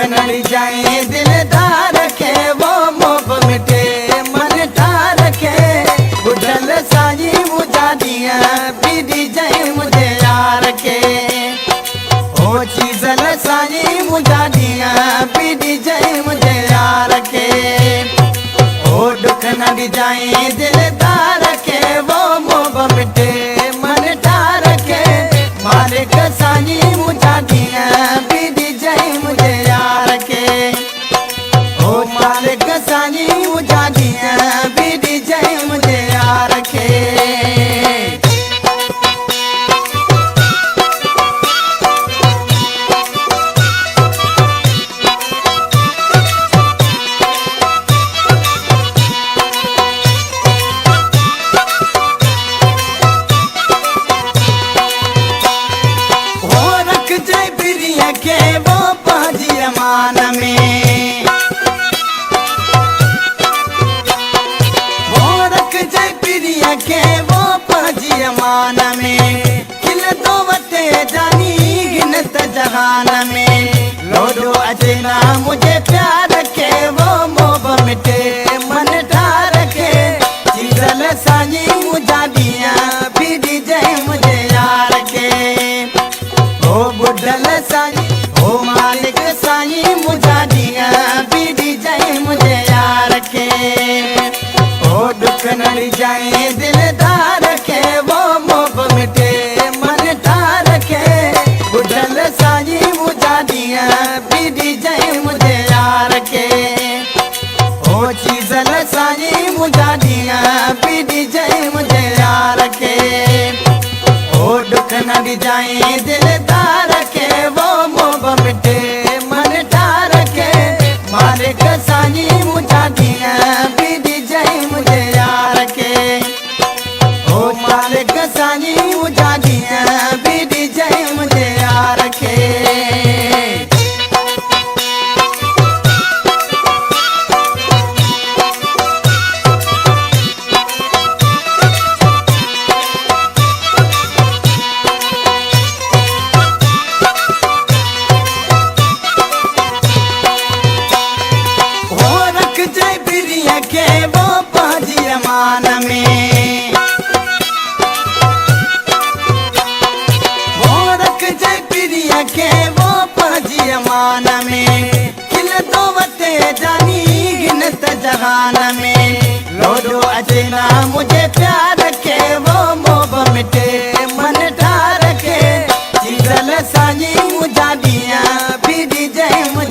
नड़ जाए दिलदार के वो मोह मिटे मन ठार के बुढ़ल साई मुझा दिया बीड़ी जाए मुझे यार के ओ चीजल साई मुझा दिया बीड़ी जाए मुझे यार के ओ दुख नड़ जाए दिलदार के वो मोह मिटे मन ठार के मालिक साई मुझा दिया बीड़ी जाए मुझे यार के ओ मालिक साई मुझा दिया बीड़ी जाए मुझे यार के के वो पाजी अमान में वो रख जाए प्रिया के वो पाजी अमान में खिल दो वते जानी गिनत जहान में लोडो अजना मुझे प्यार के वो मोह मिटे मन ठार के चीजल साई मुझा दिया बीड़ी जाए मुझे यार के ओ बुढ़ल साई ओ मालिक साई मुझा दिया बीड़ी जाए मुझे यार के ओ दुख नड़ जाए दिलदार के वो मोह मिटे मन ठार के बुढ़ल साई मुझा दिया बीड़ी जाए मुझे यार के ओ चीजल साई मुझा दिया बीड़ी जाए मुझे यार के ओ दुख नड़ जाए दिलदार के वो मोह मिटे मन ठार के मालिक साई मुझा दिया बीड़ी जाए मुझे यार के ओ मालिक साई मुझा दिया बीड़ी जाए मुझे यार के के वो पाजी अमान में वो रख जाए प्रिया के वो पाजी अमान में खिल दो वते जानी गिनत जहान में लोडो अजना मुझे प्यार के वो मोह मिटे मन ठार के चीजल साई मुझा दिया बीड़ी जाए मुझे